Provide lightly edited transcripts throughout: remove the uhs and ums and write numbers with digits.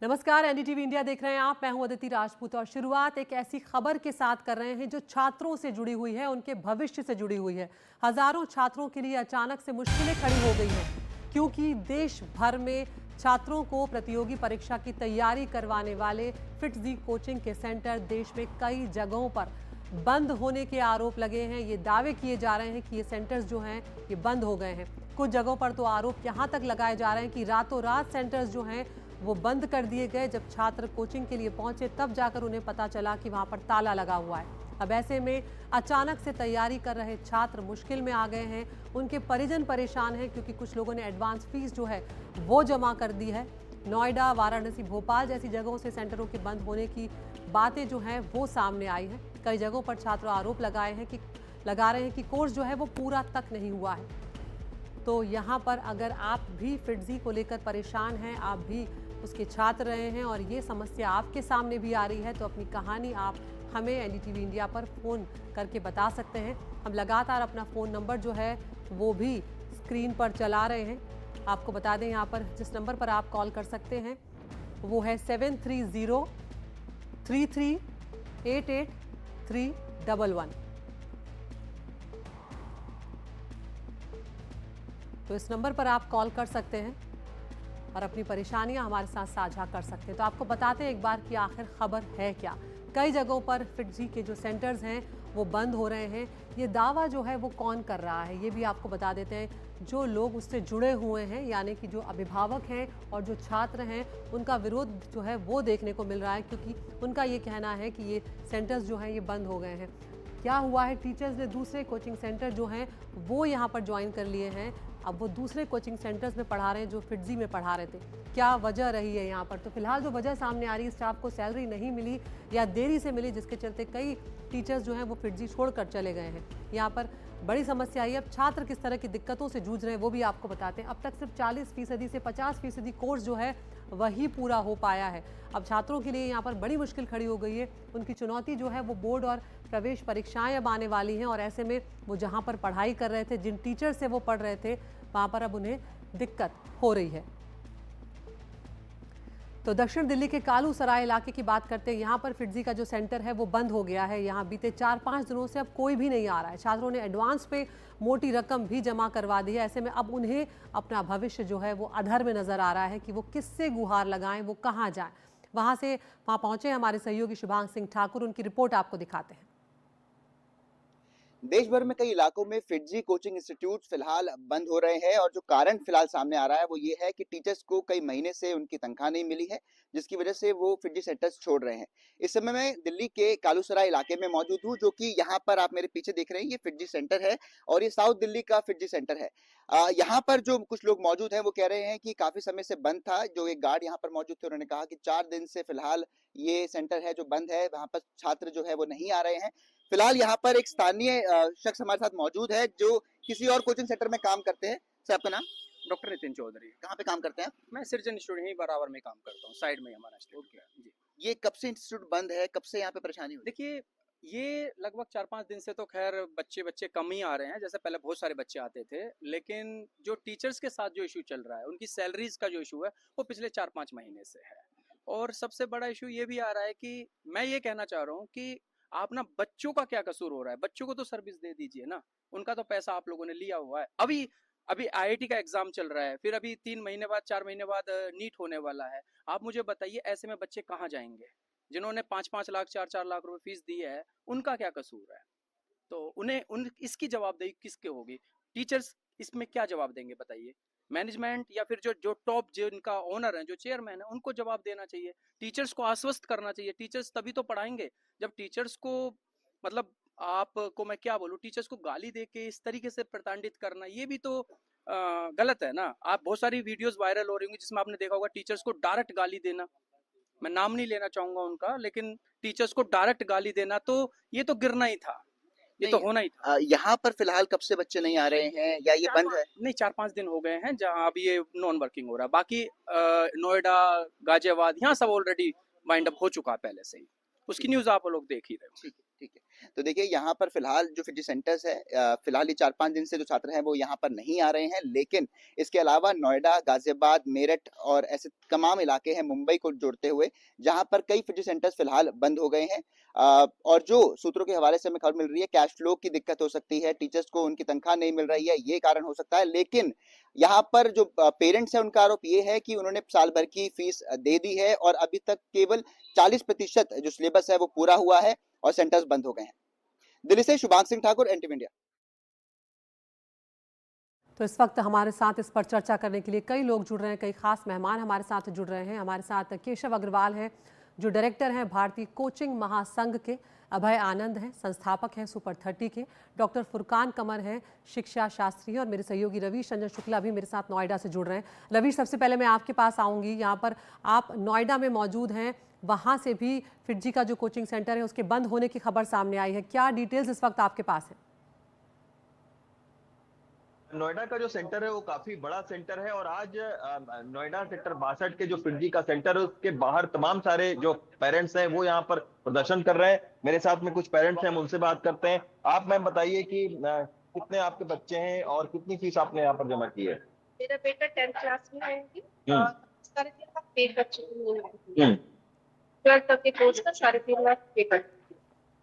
नमस्कार, NDTV India देख रहे हैं आप। मैं हूं अदिति राजपूत और शुरुआत एक ऐसी खबर के साथ कर रहे हैं जो छात्रों से जुड़ी हुई है, उनके भविष्य से जुड़ी हुई है। हजारों छात्रों के लिए अचानक से मुश्किलें खड़ी हो गई हैं क्योंकि देश भर में छात्रों को प्रतियोगी परीक्षा की तैयारी करवाने वाले फिटजी कोचिंग के सेंटर देश में कई जगहों पर बंद होने के आरोप लगे हैं। ये दावे किए जा रहे हैं कि ये सेंटर्स जो हैं ये बंद हो गए हैं। कुछ जगहों पर तो आरोप यहाँ तक लगाए जा रहे हैं कि रातों रात सेंटर्स जो हैं वो बंद कर दिए गए। जब छात्र कोचिंग के लिए पहुंचे तब जाकर उन्हें पता चला कि वहां पर ताला लगा हुआ है। अब ऐसे में अचानक से तैयारी कर रहे छात्र मुश्किल में आ गए हैं। उनके परिजन परेशान हैं क्योंकि कुछ लोगों ने एडवांस फीस जो है वो जमा कर दी है। नोएडा, वाराणसी, भोपाल जैसी जगहों से सेंटरों के बंद होने की बातें जो हैं वो सामने आई हैं। कई जगहों पर छात्र आरोप लगा रहे हैं कि कोर्स जो है वो पूरा तक नहीं हुआ है। तो यहाँ पर अगर आप भी फिटजी को लेकर परेशान हैं, आप भी उसके छात्र रहे हैं और ये समस्या आपके सामने भी आ रही है, तो अपनी कहानी आप हमें एनडीटीवी इंडिया पर फ़ोन करके बता सकते हैं। हम लगातार अपना फ़ोन नंबर जो है वो भी स्क्रीन पर चला रहे हैं। आपको बता दें, यहाँ पर जिस नंबर पर आप कॉल कर सकते हैं वो है 7303388311। तो इस नंबर पर आप कॉल कर सकते हैं और अपनी परेशानियां हमारे साथ साझा कर सकते हैं। तो आपको बताते हैं एक बार कि आखिर खबर है क्या। कई जगहों पर फिटजी के जो सेंटर्स हैं वो बंद हो रहे हैं। ये दावा जो है वो कौन कर रहा है ये भी आपको बता देते हैं। जो लोग उससे जुड़े हुए हैं, यानी कि जो अभिभावक हैं और जो छात्र हैं, उनका विरोध जो है वो देखने को मिल रहा है क्योंकि उनका ये कहना है कि ये सेंटर्स जो हैं ये बंद हो गए हैं। क्या हुआ है, टीचर्स ने दूसरे कोचिंग सेंटर जो हैं वो यहाँ पर ज्वाइन कर लिए हैं। अब वो दूसरे कोचिंग सेंटर्स में पढ़ा रहे हैं जो फिटजी में पढ़ा रहे थे। क्या वजह रही है यहाँ पर? तो फिलहाल जो वजह सामने आ रही है, स्टाफ को सैलरी नहीं मिली या देरी से मिली, जिसके चलते कई टीचर्स जो हैं वो फिटजी छोड़कर चले गए हैं। यहाँ पर बड़ी समस्या आई है। अब छात्र किस तरह की दिक्कतों से जूझ रहे हैं वो भी आपको बताते हैं। अब तक सिर्फ 40% से 50% कोर्स जो है वही पूरा हो पाया है। अब छात्रों के लिए यहाँ पर बड़ी मुश्किल खड़ी हो गई है। उनकी चुनौती जो है वो बोर्ड और प्रवेश परीक्षाएं अब आने वाली हैं और ऐसे में वो जहाँ पर पढ़ाई कर रहे थे, जिन टीचर से वो पढ़ रहे थे, वहाँ पर अब उन्हें दिक्कत हो रही है। तो दक्षिण दिल्ली के कालू सराय इलाके की बात करते हैं। यहाँ पर फिटजी का जो सेंटर है वो बंद हो गया है। यहाँ बीते 4-5 दिनों से अब कोई भी नहीं आ रहा है। छात्रों ने एडवांस पे मोटी रकम भी जमा करवा दी है। ऐसे में अब उन्हें अपना भविष्य जो है वो अधर में नजर आ रहा है कि वो किससे गुहार लगाएं, वो कहाँ जाएं। वहाँ पहुंचे हमारे सहयोगी शुभांग सिंह ठाकुर, उनकी रिपोर्ट आपको दिखाते हैं। देश भर में कई इलाकों में फिटजी कोचिंग इंस्टीट्यूट फिलहाल बंद हो रहे हैं और जो कारण फिलहाल सामने आ रहा है वो ये है कि टीचर्स को कई महीने से उनकी तनख्वाह नहीं मिली है, जिसकी वजह से वो फिटजी सेंटर्स छोड़ रहे हैं। इस समय मैं दिल्ली के कालूसराय इलाके में मौजूद हूँ, जो कि यहाँ पर आप मेरे पीछे देख रहे हैं, ये फिटजी सेंटर है और ये साउथ दिल्ली का फिटजी सेंटर है। यहाँ पर जो कुछ लोग मौजूद हैं वो कह रहे हैं कि काफी समय से बंद था। जो एक गार्ड यहाँ पर मौजूद थे, उन्होंने कहा कि 4 दिन से फिलहाल ये सेंटर है जो बंद है, वहाँ पर छात्र जो है वो नहीं आ रहे हैं। फिलहाल यहाँ पर एक स्थानीय शख्स हमारे साथ मौजूद है जो किसी और कोचिंग सेंटर में काम करते हैं। सर, आपका नाम? डॉक्टर नितिन चौधरी। कहाँ पे काम करते हैं आप? मैं सृजन इंस्टीट्यूट ही बराबर में काम करता हूँ, साइड में ही हमारा इंस्टीट्यूट है जी। ये कब से इंस्टीट्यूट बंद है, कब से यहाँ पे परेशानी हो रही देखिए, ये लगभग 4-5 दिन से तो खैर बच्चे कम ही आ रहे हैं। जैसे पहले बहुत सारे बच्चे आते थे, लेकिन जो टीचर्स के साथ जो इशू चल रहा है, उनकी सैलरीज का जो इशू है वो पिछले 4-5 महीने से है। और सबसे बड़ा इशू ये भी आ रहा है कि मैं ये कहना चाह रहा हूँ कि आप ना, बच्चों का क्या कसूर हो रहा है? बच्चों को तो सर्विस दे दीजिए ना। उनका तो पैसा आप लोगों ने लिया हुआ है। अभी अभी आईआईटी का एग्जाम चल रहा है, फिर अभी 3 महीने बाद 4 महीने बाद नीट होने वाला है। आप मुझे बताइए, ऐसे में बच्चे कहाँ जाएंगे? जिन्होंने 5-5 लाख 4-4 लाख रुपए फीस दी है, उनका क्या कसूर है? तो उन्हें उन इसकी जवाबदेही किसके होगी? टीचर्स इसमें क्या जवाब देंगे बताइए? मैनेजमेंट या फिर जो जो टॉप जिनका ओनर है, जो चेयरमैन है, उनको जवाब देना चाहिए। टीचर्स को आश्वस्त करना चाहिए। टीचर्स तभी तो पढ़ाएंगे। जब टीचर्स को, मतलब आपको मैं क्या बोलूं, टीचर्स को गाली दे के इस तरीके से प्रताड़ित करना, ये भी तो गलत है ना। आप बहुत सारी वीडियोस वायरल हो रही होंगी जिसमें आपने देखा होगा टीचर्स को डायरेक्ट गाली देना। मैं नाम नहीं लेना चाहूंगा उनका, लेकिन टीचर्स को डायरेक्ट गाली देना, तो ये तो गिरना ही था, ये तो नहीं, होना ही था। यहाँ पर फिलहाल कब से बच्चे नहीं आ रहे हैं या ये बंद है? नहीं, 4-5 दिन हो गए हैं जहां अभी ये नॉन वर्किंग हो रहा है। बाकी नोएडा, गाजियाबाद, यहाँ सब ऑलरेडी वाइंड अप हो चुका है पहले से ही। उसकी ठीक न्यूज आप लोग देख ही रहे हो। ठीक ठीक है। तो देखिए यहाँ पर फिलहाल जो फिजी सेंटर्स है फिलहाल ये 4-5 दिन से जो छात्र हैं वो यहाँ पर नहीं आ रहे हैं, लेकिन इसके अलावा नोएडा, गाजियाबाद, मेरठ और ऐसे तमाम इलाके हैं मुंबई को जोड़ते हुए जहाँ पर कई फिजी सेंटर्स फिलहाल बंद हो गए हैं। और जो सूत्रों के हवाले से हमें खबर मिल रही है, कैश फ्लो की दिक्कत हो सकती है, टीचर्स को उनकी तनख्वाह नहीं मिल रही है, ये कारण हो सकता है। लेकिन यहाँ पर जो पेरेंट्स है उनका आरोप ये है कि उन्होंने साल भर की फीस दे दी है और अभी तक केवल 40% जो सिलेबस है वो पूरा हुआ है और सेंटर्स बंद हो गए हैं। दिल्ली से शुभांग सिंह ठाकुर, एनटीवी इंडिया। तो इस वक्त हमारे साथ इस पर चर्चा करने के लिए कई लोग जुड़ रहे हैं, कई खास मेहमान हमारे साथ जुड़ रहे हैं। हमारे साथ केशव अग्रवाल हैं जो डायरेक्टर हैं भारतीय कोचिंग महासंघ के, अभय आनंद हैं संस्थापक हैं सुपर 30 के, डॉक्टर फुरकान कमर हैं शिक्षा शास्त्री हैं और मेरे सहयोगी रवीश रंजन शुक्ला भी मेरे साथ नोएडा से जुड़ रहे हैं। रवीश, सबसे पहले मैं आपके पास आऊँगी। यहाँ पर आप नोएडा में मौजूद हैं, वहाँ से भी फिजी का जो कोचिंग सेंटर है उसके बंद होने की खबर सामने आई है, क्या डिटेल्स इस वक्त आपके पास है? नोएडा का जो सेंटर है वो काफी बड़ा सेंटर है और आज नोएडा सेक्टर 62 के जो फिजी का सेंटर है उसके बाहर तमाम सारे जो पेरेंट्स हैं वो यहाँ पर प्रदर्शन कर रहे हैं। मेरे साथ में कुछ पेरेंट्स हैं, हम उनसे बात करते हैं। आप मैम बताइए कि कितने आपके बच्चे हैं और कितनी फीस आपने यहाँ पर जमा की है? मेरा बेटा 10th क्लास में है और 3.5 लाख पे कर चुकी हूँ। 12th तक के कोर्स का 3.5 लाख पे कर।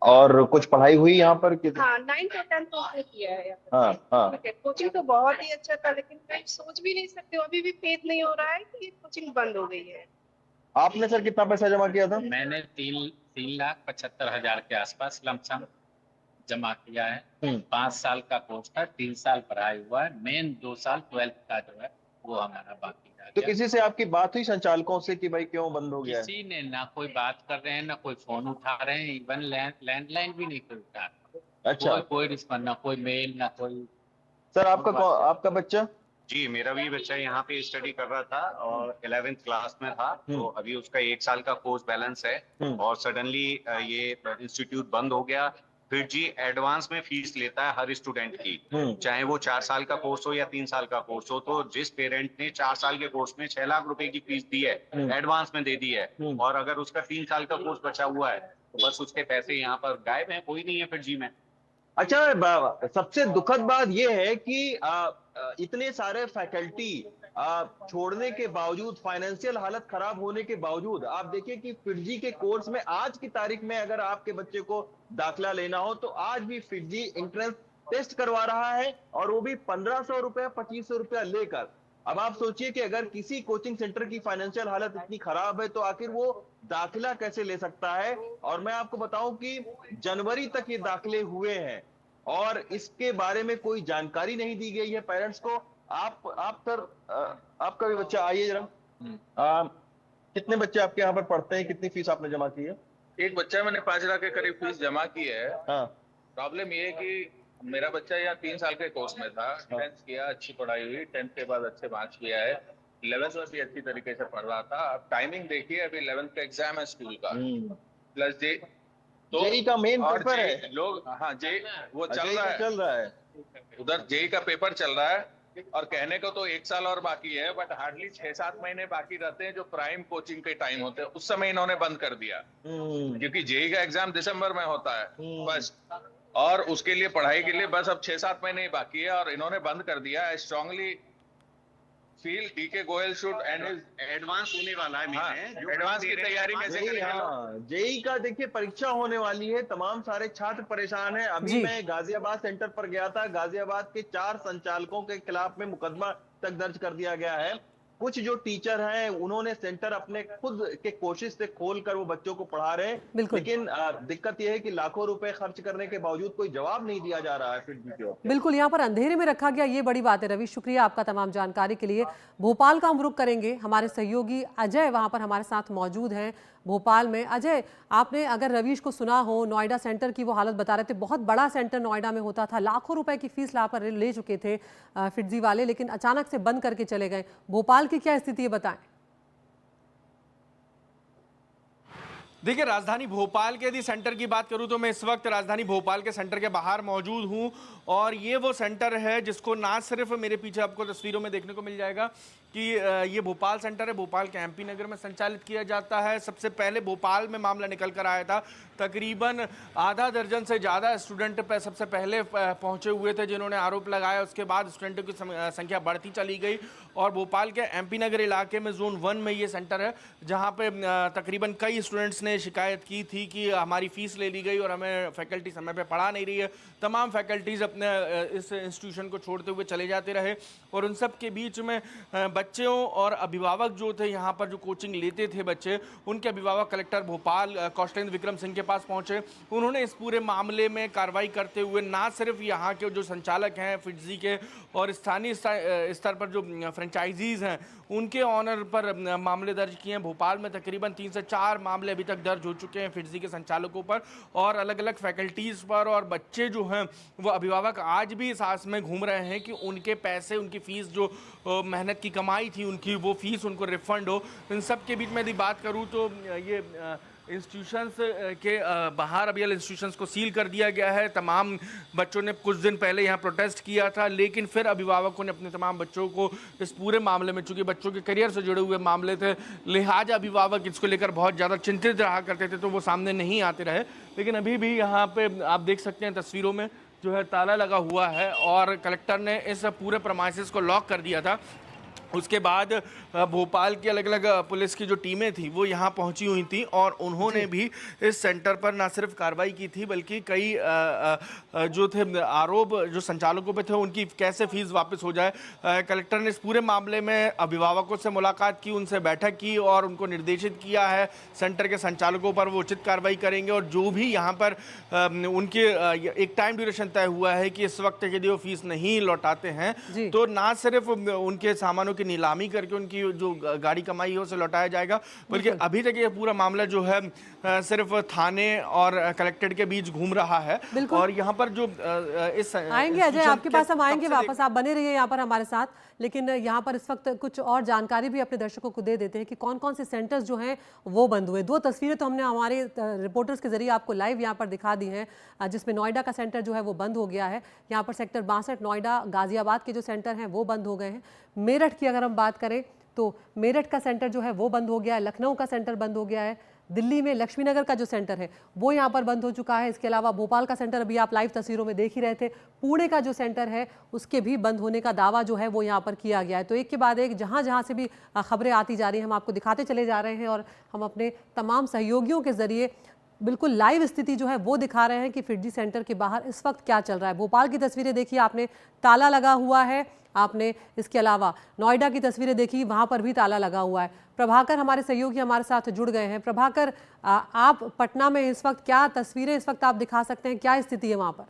और कुछ पढ़ाई हुई यहाँ पर? हाँ, 9th और 10th उसने किया है यहाँ पर। हाँ हाँ। कोचिंग तो बहुत ही अच्छा था, लेकिन मैं सोच भी नहीं सकती हूँ, अभी भी फेथ नहीं हो रहा है कि ये कोचिंग बंद हो गई है। आपने सर कितना पैसा जमा किया था? मैंने 3,75,000 के आसपास लमसम जमा किया है। 5 साल का कोर्स था, 3 साल पढ़ाई हुआ है। मेन 2 साल 12th का जो है वो हमारा बाकी रह तो गया। किसी से आपकी बात हुई संचालकों से कि भाई क्यों बंद हो गया है? किसी ने ना कोई बात कर रहे हैं, ना कोई फोन उठा रहे हैं, इवन लैंडलाइन भी नहीं कोई उठा रहा। अच्छा। कोई रिस्पॉन्स, ना कोई मेल, ना कोई। सर आपका बच्चा? जी, मेरा भी बच्चा यहाँ पे स्टडी कर रहा था और 11th क्लास में था, तो अभी उसका 1 साल का कोर्स बैलेंस है और सडनली ये इंस्टीट्यूट बंद हो गया। फिर जी एडवांस में फीस लेता है हर स्टूडेंट की, चाहे वो 4 साल का कोर्स हो या 3 साल का कोर्स हो। तो जिस पेरेंट ने 4 साल के कोर्स में 6 लाख रुपए की फीस दी है, एडवांस में दे दी है, और अगर उसका 3 साल का कोर्स बचा हुआ है तो बस उसके पैसे यहाँ पर गायब हैं, कोई नहीं है फिर जी में। अच्छा, सबसे दुखद बात यह है कि इतने सारे फैकल्टी छोड़ने के बावजूद, फाइनेंशियल हालत खराब होने के बावजूद, आप देखिए कि फिजी के कोर्स में आज की तारीख में अगर आपके बच्चे को दाखिला लेना हो तो आज भी फिजी एंट्रेंस टेस्ट करवा रहा है और वो भी 1500 रुपया 2500 रुपया लेकर। अब आप सोचिए कि अगर किसी कोचिंग सेंटर की फाइनेंशियल हालत इतनी खराब है तो आखिर वो दाखिला कैसे ले सकता है। और मैं आपको बताऊं कि जनवरी तक ये दाखिले हुए हैं और इसके बारे में कोई जानकारी नहीं दी गई है पेरेंट्स को। आप सर, आपका भी बच्चा, आइए जरा। कितने बच्चे आपके यहाँ पर पढ़ते हैं, कितनी फीस आपने जमा की है? एक बच्चा मैंने 5 लाख के करीब फीस जमा की है। हाँ। प्रॉब्लम ये है कि मेरा बच्चा यहाँ 3 साल के कोर्स में था, 10th किया, अच्छी पढ़ाई हुई, 10th के बाद अच्छे मार्क्स किया है, 11th में भी अच्छी तरीके से पढ़ रहा था। अब टाइमिंग देखिए, अभी 11th का एग्जाम है स्कूल का, प्लस जे तो जेई का मेन पेपर है। लोग, हाँ जे वो चल चल रहा है, उधर जेई का पेपर चल रहा है और कहने को तो 1 साल और बाकी है, बट हार्डली 6-7 महीने बाकी रहते हैं जो प्राइम कोचिंग के टाइम होते हैं, उस समय इन्होंने बंद कर दिया क्योंकि जेई का एग्जाम दिसंबर में होता है बस, और उसके लिए पढ़ाई के लिए बस अब 6-7 महीने ही बाकी है और इन्होंने बंद कर दिया। I strongly feel DK Goyal should end advance होने वाला है। हाँ, एडवांस की तैयारी कैसे करेंगे? जेई का देखिए परीक्षा होने वाली है, तमाम सारे छात्र परेशान हैं। अभी मैं गाजियाबाद सेंटर पर गया था, गाजियाबाद के 4 संचालकों के खिलाफ में मुकदमा तक दर्ज कर दिया गया है। कुछ जो टीचर हैं उन्होंने सेंटर अपने खुद के कोशिश से खोलकर वो बच्चों को पढ़ा रहे हैं, लेकिन दिक्कत यह है कि लाखों रुपए खर्च करने के बावजूद कोई जवाब नहीं दिया जा रहा है फिर भी। बिल्कुल, यहाँ पर अंधेरे में रखा गया, ये बड़ी बात है। रवि, शुक्रिया आपका तमाम जानकारी के लिए। भोपाल का हम रुख करेंगे, हमारे सहयोगी अजय वहाँ पर हमारे साथ मौजूद हैं भोपाल में। अजय, आपने अगर रवीश को सुना हो, नोएडा सेंटर की वो हालत बता रहे थे, बहुत बड़ा सेंटर नोएडा में होता था, लाखों रुपए की फीस ला पर ले चुके थे फिजी वाले, लेकिन अचानक से बंद करके चले गए। भोपाल की क्या स्थिति है, बताएं। देखिए, राजधानी भोपाल के यदि सेंटर की बात करूं तो मैं इस वक्त राजधानी भोपाल के सेंटर के बाहर मौजूद हूं और ये वो सेंटर है जिसको ना सिर्फ मेरे पीछे आपको तस्वीरों में देखने को मिल जाएगा कि ये भोपाल सेंटर है, भोपाल के एमपी नगर में संचालित किया जाता है। सबसे पहले भोपाल में मामला निकल कर आया था। तकरीबन आधा दर्जन से ज़्यादा स्टूडेंट पे सबसे पहले पहुंचे हुए थे जिन्होंने आरोप लगाया। उसके बाद स्टूडेंटों की संख्या बढ़ती चली गई और भोपाल के एमपी नगर इलाके में जोन 1 में ये सेंटर है, जहां पे तकरीबन कई स्टूडेंट्स ने शिकायत की थी कि हमारी फ़ीस ले ली गई और हमें फैकल्टी समय पे पढ़ा नहीं रही है। तमाम फैकल्टीज़ अपने इस इंस्टीट्यूशन को छोड़ते हुए चले जाते रहे और उन सब के बीच में बच्चों और अभिभावक जो थे यहाँ पर जो कोचिंग लेते थे बच्चे, उनके अभिभावक कलेक्टर भोपाल कौशलेंद्र विक्रम सिंह के पास पहुँचे। उन्होंने इस पूरे मामले में कार्रवाई करते हुए ना सिर्फ यहाँ के जो संचालक हैं फिटजी के और स्थानीय स्तर पर जो फ्रेंचाइजीज़ हैं उनके ऑनर पर मामले दर्ज किए हैं। भोपाल में तकरीबन 3 से 4 मामले अभी तक दर्ज हो चुके हैं फिटजी के संचालकों पर और अलग अलग फैकल्टीज़ पर। और बच्चे जो हैं वो अभिभावक आज भी इस आस में घूम रहे हैं कि उनके पैसे, उनकी फ़ीस जो मेहनत की कमाई थी उनकी, वो फ़ीस उनको रिफ़ंड हो। इन सब के बीच में यदि बात करूँ तो ये इंस्टीट्यूशंस के बाहर अभी इंस्टीट्यूशंस को सील कर दिया गया है। तमाम बच्चों ने कुछ दिन पहले यहाँ प्रोटेस्ट किया था, लेकिन फिर अभिभावकों ने अपने तमाम बच्चों को इस पूरे मामले में, चूँकि बच्चों के करियर से जुड़े हुए मामले थे, लिहाजा अभिभावक इसको लेकर बहुत ज़्यादा चिंतित रहा करते थे, तो वो सामने नहीं आते रहे। लेकिन अभी भी यहाँ पे आप देख सकते हैं तस्वीरों में जो है ताला लगा हुआ है और कलेक्टर ने इस पूरे प्रमाइसेस को लॉक कर दिया था। उसके बाद भोपाल की अलग अलग पुलिस की जो टीमें थी वो यहाँ पहुँची हुई थी और उन्होंने भी इस सेंटर पर ना सिर्फ कार्रवाई की थी बल्कि कई जो थे आरोप जो संचालकों पे थे उनकी कैसे फीस वापस हो जाए। कलेक्टर ने इस पूरे मामले में अभिभावकों से मुलाकात की, उनसे बैठक की और उनको निर्देशित किया है सेंटर के संचालकों पर वो उचित कार्रवाई करेंगे और जो भी यहाँ पर उनके एक टाइम ड्यूरेशन तय हुआ है कि इस वक्त यदि वो फीस नहीं लौटाते हैं तो ना सिर्फ उनके सामानों की नीलामी करके उनकी जो गाड़ी कमाई है उसे लौटाया जाएगा, बल्कि अभी तक ये पूरा मामला जो है सिर्फ थाने और कलेक्टेड के बीच घूम रहा है। और यहाँ पर जो इस आएंगे अजय, आपके पास हम आएंगे वापस, आप बने रहिए यहाँ पर हमारे साथ। लेकिन यहाँ पर इस वक्त कुछ और जानकारी भी अपने दर्शकों को दे देते हैं कि कौन कौन से सेंटर्स जो हैं वो बंद हुए। 2 तस्वीरें तो हमने हमारे रिपोर्टर्स के जरिए आपको लाइव यहाँ पर दिखा दी हैं, जिसमें नोएडा का सेंटर जो है वो बंद हो गया है। यहाँ पर सेक्टर 62, नोएडा, गाजियाबाद के जो सेंटर हैं वो बंद हो गए हैं। मेरठ की अगर हम बात करें तो मेरठ का सेंटर जो है वो बंद हो गया है। लखनऊ का सेंटर बंद हो गया है। दिल्ली में लक्ष्मी नगर का जो सेंटर है वो यहाँ पर बंद हो चुका है। इसके अलावा भोपाल का सेंटर अभी आप लाइव तस्वीरों में देख ही रहे थे। पुणे का जो सेंटर है उसके भी बंद होने का दावा जो है वो यहाँ पर किया गया है। तो एक के बाद एक जहाँ से भी खबरें आती जा रही हैं हम आपको दिखाते चले जा रहे हैं और हम अपने तमाम सहयोगियों के जरिए बिल्कुल लाइव स्थिति जो है वो दिखा रहे हैं कि फिटजी सेंटर के बाहर इस वक्त क्या चल रहा है। भोपाल की तस्वीरें देखिए आपने, ताला लगा हुआ है आपने। इसके अलावा नोएडा की तस्वीरें देखी, वहां पर भी ताला लगा हुआ है। प्रभाकर हमारे सहयोगी हमारे साथ जुड़ गए हैं। प्रभाकर, आप पटना में इस वक्त क्या तस्वीरें इस वक्त आप दिखा सकते हैं, क्या स्थिति है वहां पर?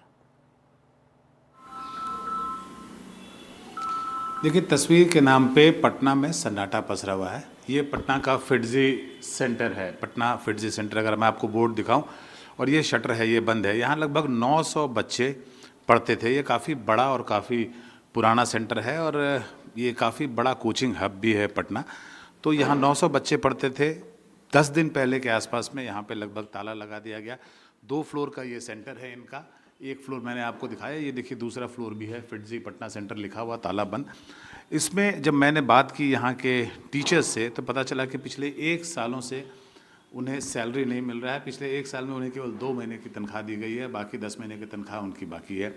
देखिए, तस्वीर के नाम पे पटना में सन्नाटा पसरा हुआ है। ये पटना का फिटजी सेंटर है, पटना फिटजी सेंटर। अगर मैं आपको बोर्ड दिखाऊं और ये शटर है, ये बंद है। यहाँ लगभग 900 बच्चे पढ़ते थे। ये काफ़ी बड़ा और काफ़ी पुराना सेंटर है और ये काफ़ी बड़ा कोचिंग हब भी है पटना। तो यहाँ 900 बच्चे पढ़ते थे। 10 दिन पहले के आसपास में यहाँ पे लगभग ताला लगा दिया गया। 2 फ्लोर का ये सेंटर है इनका। एक फ्लोर मैंने आपको दिखाया, ये देखिए दूसरा फ्लोर भी है, फिटजी पटना सेंटर लिखा हुआ, ताला बंद। इसमें जब मैंने बात की यहाँ के टीचर्स से तो पता चला कि पिछले 1 सालों से उन्हें सैलरी नहीं मिल रहा है। पिछले 1 साल में उन्हें केवल 2 महीने की तनख्वाह दी गई है, बाकी 10 महीने की तनख्वाह उनकी बाकी है।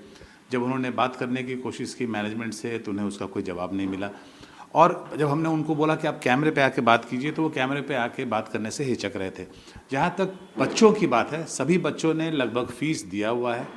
जब उन्होंने बात करने की कोशिश की मैनेजमेंट से तो उन्हें उसका कोई जवाब नहीं मिला। और जब हमने उनको बोला कि आप कैमरे पे आके बात कीजिए तो वो कैमरे पे आके बात करने से हिचक रहे थे। जहाँ तक बच्चों की बात है, सभी बच्चों ने लगभग फ़ीस दिया हुआ है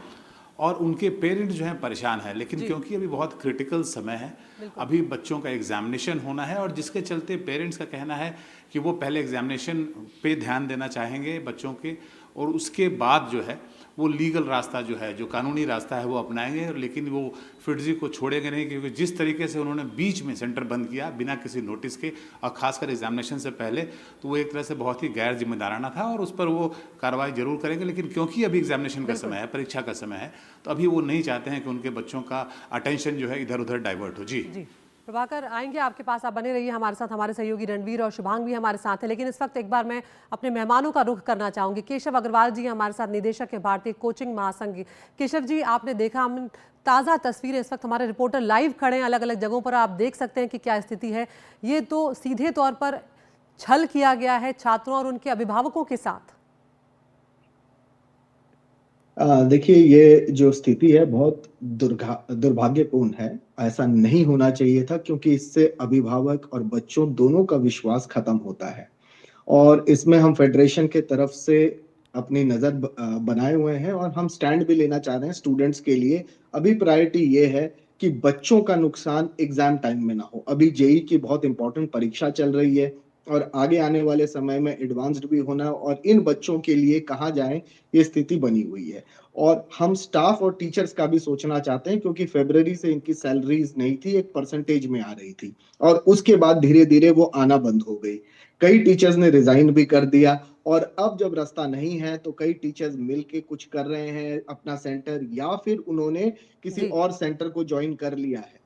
और उनके पेरेंट जो हैं परेशान है। लेकिन क्योंकि अभी बहुत क्रिटिकल समय है, अभी बच्चों का एग्जामिनेशन होना है और जिसके चलते पेरेंट्स का कहना है कि वो पहले एग्जामिनेशन पे ध्यान देना चाहेंगे बच्चों के और उसके बाद जो है वो लीगल रास्ता जो है, जो कानूनी रास्ता है वो अपनाएंगे। लेकिन वो फिटजी को छोड़ेंगे नहीं, क्योंकि जिस तरीके से उन्होंने बीच में सेंटर बंद किया बिना किसी नोटिस के और खासकर एग्जामिनेशन से पहले, तो वो एक तरह से बहुत ही गैर जिम्मेदाराना था और उस पर वो कार्रवाई जरूर करेंगे। लेकिन क्योंकि अभी एग्जामिनेशन का समय है, परीक्षा का समय है, तो अभी वो नहीं चाहते हैं कि उनके बच्चों का अटेंशन जो है इधर उधर डाइवर्ट हो। जी प्रभाकर, आएंगे आपके पास, आप बने रहिए हमारे साथ। हमारे सहयोगी रणवीर और शुभांग भी हमारे साथ हैं। लेकिन इस वक्त एक बार मैं अपने मेहमानों का रुख करना चाहूंगी। केशव अग्रवाल जी हमारे साथ, निदेशक है भारतीय कोचिंग महासंघ। केशव जी, आपने देखा, हम ताज़ा तस्वीरें इस वक्त हमारे रिपोर्टर लाइव खड़े हैं अलग अलग जगहों पर। आप देख सकते हैं कि क्या स्थिति है। ये तो सीधे तौर पर छल किया गया है छात्रों और उनके अभिभावकों के साथ। देखिए, ये जो स्थिति है बहुत दुर्भाग्यपूर्ण है। ऐसा नहीं होना चाहिए था, क्योंकि इससे अभिभावक और बच्चों दोनों का विश्वास खत्म होता है। और इसमें हम फेडरेशन के तरफ से अपनी नजर बनाए हुए हैं और हम स्टैंड भी लेना चाह रहे हैं स्टूडेंट्स के लिए। अभी प्रायोरिटी ये है कि बच्चों का नुकसान एग्जाम टाइम में ना हो। अभी जेई की बहुत इंपॉर्टेंट परीक्षा चल रही है और आगे आने वाले समय में एडवांस्ड भी होना, और इन बच्चों के लिए कहाँ जाएं ये स्थिति बनी हुई है। और हम स्टाफ और टीचर्स का भी सोचना चाहते हैं, क्योंकि फरवरी से इनकी सैलरीज नहीं थी, एक परसेंटेज में आ रही थी और उसके बाद धीरे धीरे वो आना बंद हो गई। कई टीचर्स ने रिजाइन भी कर दिया और अब जब रास्ता नहीं है तो कई टीचर्स मिलके कुछ कर रहे हैं अपना सेंटर, या फिर उन्होंने किसी और सेंटर को ज्वाइन कर लिया है।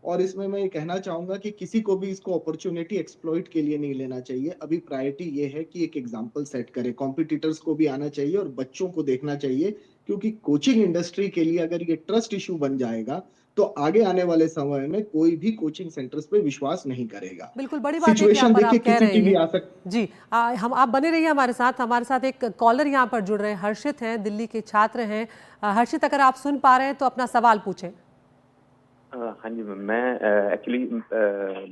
और इसमें मैं ये कहना चाहूंगा कि किसी को भी इसको अपॉर्चुनिटी एक्सप्लॉइट के लिए नहीं लेना चाहिए। अभी प्रायोरिटी ये है कि एक एग्जांपल सेट करे, कॉम्पिटिटर्स को भी आना चाहिए और बच्चों को देखना चाहिए, क्योंकि कोचिंग इंडस्ट्री के लिए अगर ये ट्रस्ट इशू बन जाएगा तो आगे आने वाले समय में कोई भी कोचिंग सेंटर्स पे विश्वास नहीं करेगा। बिल्कुल बड़ी बात है कि सिचुएशन आप देखिए कह किसी रहे की भी हैं। आ सकती। जी हम आप बने रहिए हमारे साथ एक कॉलर यहाँ पर जुड़ रहे हैं। हर्षित हैं, दिल्ली के छात्र हैं। हर्षित, अगर आप सुन पा रहे हैं तो अपना सवाल पूछें। हाँ जी मैम, मैं एक्चुअली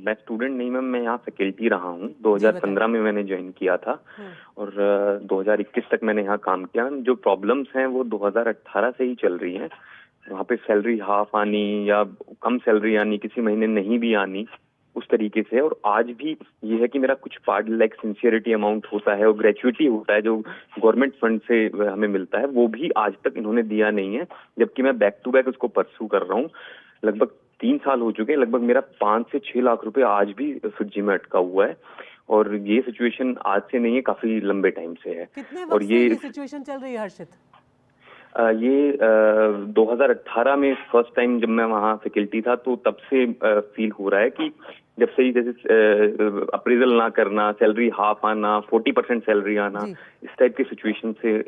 मैं स्टूडेंट नहीं मैम, मैं यहाँ फैकल्टी रहा हूँ। 2015 में मैंने ज्वाइन किया था और 2021 तक मैंने यहाँ काम किया। जो प्रॉब्लम्स हैं वो 2018 से ही चल रही हैं। वहाँ पे सैलरी हाफ आनी या कम सैलरी आनी, किसी महीने नहीं भी आनी, उस तरीके से। और आज भी ये है कि मेरा कुछ पार्ट लाइक सिंसियरिटी अमाउंट होता है और ग्रेचुइटी होता है जो गवर्नमेंट फंड से हमें मिलता है, वो भी आज तक इन्होंने दिया नहीं है, जबकि मैं बैक टू बैक उसको परस्यू कर रहा हूँ। लगभग 3 साल हो चुके हैं। लगभग मेरा 5 से 6 लाख रुपए आज भी फिजी में अटका हुआ है और ये सिचुएशन आज से नहीं है, काफी लंबे टाइम से है। कितने और वक्त से ये सिचुएशन चल रही है हर्षित? ये 2018 में फर्स्ट टाइम जब मैं वहाँ फैकल्टी था तो तब से फील हो रहा है कि जब से जैसे अप्रेजल ना करना, सैलरी हाफ आना, 40% सैलरी आना, इस टाइप की सिचुएशन से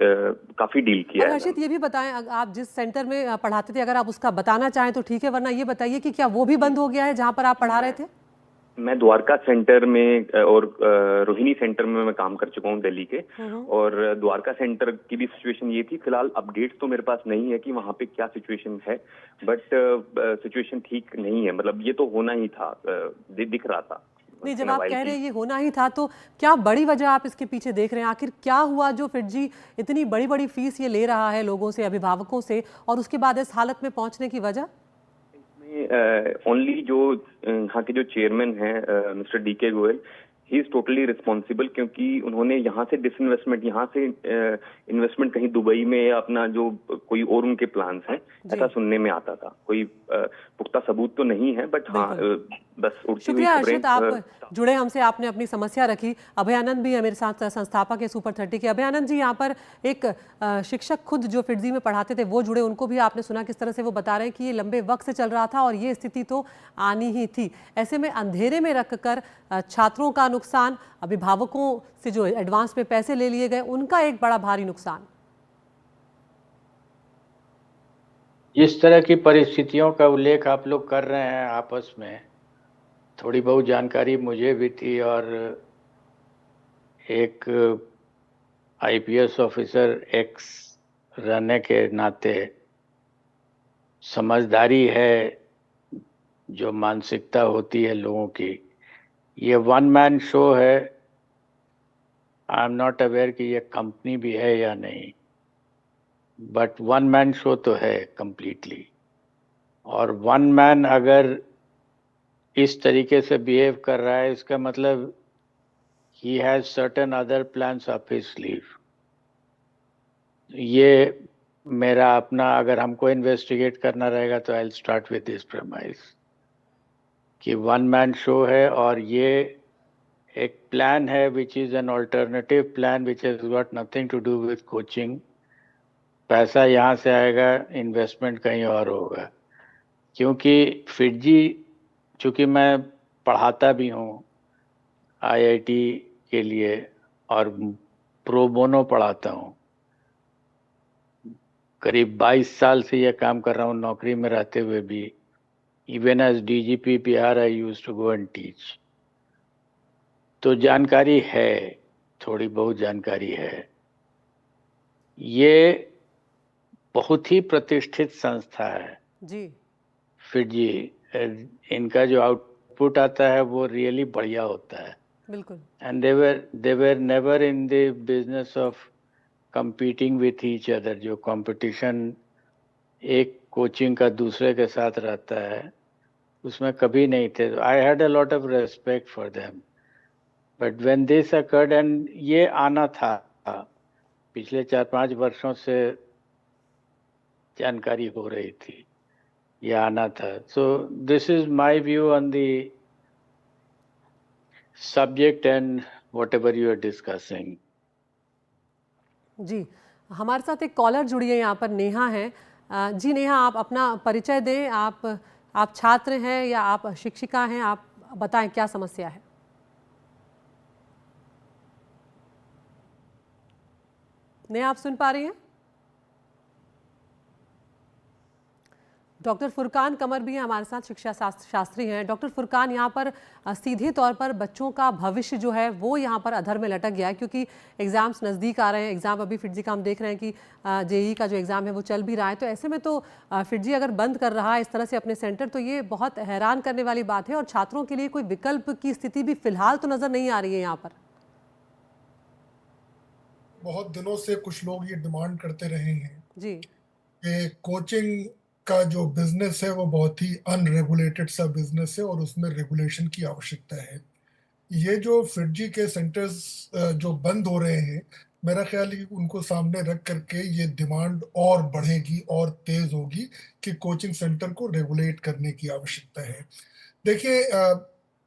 काफी डील किया है। हर्षित, ये भी बताएं, आप जिस सेंटर में पढ़ाते थे, अगर आप उसका बताना चाहें तो ठीक है, वरना ये बताइए कि क्या वो भी बंद हो गया है जहाँ पर आप पढ़ा रहे थे? मैं द्वारका सेंटर में और रोहिणी सेंटर में मैं काम कर चुका हूँ दिल्ली के। और द्वारका सेंटर की भी सिचुएशन ये थी। फिलहाल अपडेट तो मेरे पास नहीं है कि वहाँ पे क्या सिचुएशन है, बट सिचुएशन ठीक नहीं है। मतलब ये तो होना ही था, दिख रहा था। नहीं, जब आप कह रहे हैं ये होना ही था तो क्या बड़ी वजह आप इसके पीछे देख रहे हैं? आखिर क्या हुआ जो फिजी इतनी बड़ी बड़ी फीस ये ले रहा है लोगों से, अभिभावकों से, और उसके बाद इस हालत में पहुंचने की वजह? ओनली जो यहाँ के जो चेयरमैन हैं mister DK Goyal, he is totally responsible, क्योंकि उन्होंने यहाँ से डिसइन्वेस्टमेंट, यहाँ से इन्वेस्टमेंट कहीं दुबई में या अपना जो कोई और उनके प्लान्स हैं, ऐसा सुनने में आता था। कोई पुख्ता सबूत तो नहीं है, बट हाँ बस शुक्रिया हर्षित, आप जुड़े हमसे, आपने अपनी समस्या रखी। अभय आनंद भी है मेरे साथ, संस्थापक है सुपर 30 के। अभय आनंद जी, यहाँ पर एक शिक्षक खुद जो फिजी में पढ़ाते थे वो जुड़े, उनको भी आपने सुना किस तरह से वो बता रहे हैं कि ये लंबे वक्त से चल रहा था और ये स्थिति तो आनी ही थी। ऐसे में अंधेरे में रखकर छात्रों का नुकसान, अभिभावकों से जो एडवांस में पैसे ले लिए गए उनका एक बड़ा भारी नुकसान। इस तरह की परिस्थितियों का उल्लेख आप लोग कर रहे हैं आपस में, थोड़ी बहुत जानकारी मुझे भी थी। और एक IPS ऑफिसर एक्स रहने के नाते समझदारी है जो मानसिकता होती है लोगों की। ये वन मैन शो है। आई एम नॉट अवेयर कि ये कंपनी भी है या नहीं, बट वन मैन शो तो है कंप्लीटली। और वन मैन अगर इस तरीके से बिहेव कर रहा है, इसका मतलब ही has certain other plans up his sleeve. ये मेरा अपना, अगर हमको इन्वेस्टिगेट करना रहेगा तो I will start with this premise कि वन मैन शो है और ये एक प्लान है which is an alternative plan which has got nothing to do with coaching. पैसा यहाँ से आएगा, इन्वेस्टमेंट कहीं और होगा। क्योंकि फिजी, चूँकि मैं पढ़ाता भी हूँ IIT के लिए और प्रो बोनो पढ़ाता हूँ, करीब 22 साल से यह काम कर रहा हूँ नौकरी में रहते हुए भी। Even as DGP Bihar I used to go and teach. तो जानकारी है, थोड़ी बहुत जानकारी है। ये बहुत ही प्रतिष्ठित संस्था है जी। फिजी। इनका जो आउटपुट आता है वो रियली बढ़िया होता है। बिल्कुल। And they were never in the business of competing with each other। जो कंपटीशन एक कोचिंग का दूसरे के साथ रहता है उसमें कभी नहीं थे। I had a lot of respect for them, but when this occurred, and ये आना था पिछले 4-5 वर्षों से जानकारी हो रही थी, ये आना था। So this is my view on the subject and whatever you are discussing. जी, हमारे साथ एक कॉलर जुड़ी है यहाँ पर, नेहा है। जी नेहा, आप अपना परिचय दें। आप छात्र हैं या आप शिक्षिका हैं? आप बताएं क्या समस्या है। नेहा, आप सुन पा रही हैं? डॉक्टर फुरकान कमर भी हैं हमारे साथ, शिक्षा शास्त्री हैं। डॉक्टर फुरकान, यहाँ पर सीधे तौर पर बच्चों का भविष्य जो है वो यहाँ पर अधर में लटक गया है, क्योंकि एग्ज़ाम्स नज़दीक आ रहे हैं। एग्ज़ाम अभी फिटजी का हम देख रहे हैं कि जेईई का जो एग्ज़ाम है वो चल भी रहा है। तो ऐसे में तो फिटजी अगर बंद कर रहा है इस तरह से अपने सेंटर, तो ये बहुत हैरान करने वाली बात है। और छात्रों के लिए कोई विकल्प की स्थिति भी फिलहाल तो नज़र नहीं आ रही है यहाँ पर। बहुत दिनों से कुछ लोग ये डिमांड करते रहे हैं जी कि कोचिंग का जो बिजनेस है वो बहुत ही अनरेगुलेटेड सा बिजनेस है और उसमें रेगुलेशन की आवश्यकता है। ये जो फिटजी के सेंटर्स जो बंद हो रहे हैं, मेरा ख्याल है कि उनको सामने रख करके ये डिमांड और बढ़ेगी और तेज होगी कि कोचिंग सेंटर को रेगुलेट करने की आवश्यकता है। देखिए,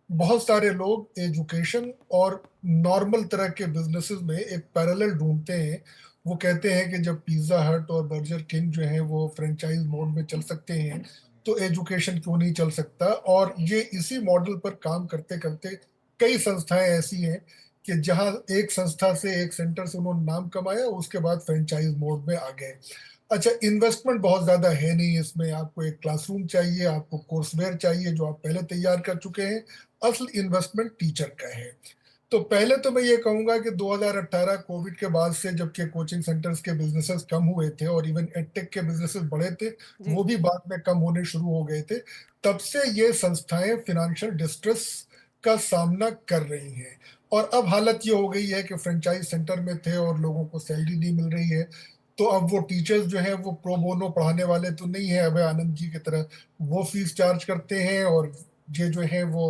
बहुत सारे लोग एजुकेशन और नॉर्मल तरह के बिजनेसेस में एक पैरेलल ढूंढते हैं। वो कहते हैं कि जब पिज्जा हट और बर्गर किंग जो है वो फ्रेंचाइज मोड में चल सकते हैं तो एजुकेशन क्यों नहीं चल सकता। और ये इसी मॉडल पर काम करते करते कई संस्थाएं ऐसी हैं कि जहां एक संस्था से, एक सेंटर से उन्होंने नाम कमाया, उसके बाद फ्रेंचाइज मोड में आ गए। अच्छा, इन्वेस्टमेंट बहुत ज़्यादा है नहीं इसमें। आपको एक क्लासरूम चाहिए, आपको कोर्सवेयर चाहिए जो आप पहले तैयार कर चुके हैं। असल इन्वेस्टमेंट टीचर का है। तो पहले तो मैं ये कहूँगा कि 2018 कोविड के बाद से, जबकि कोचिंग सेंटर्स के बिजनेसेस कम हुए थे और इवन एडटेक के बिजनेसेस बढ़े थे, वो भी बाद में कम होने शुरू हो गए थे, तब से ये संस्थाएं फिनेंशियल डिस्ट्रेस का सामना कर रही हैं। और अब हालत ये हो गई है कि फ्रेंचाइज सेंटर में थे और लोगों को सैलरी नहीं मिल रही है, तो अब वो टीचर्स जो हैं वो प्रो बोनो पढ़ाने वाले तो नहीं है अभय आनंद जी की तरह, वो फीस चार्ज करते हैं और ये जो है वो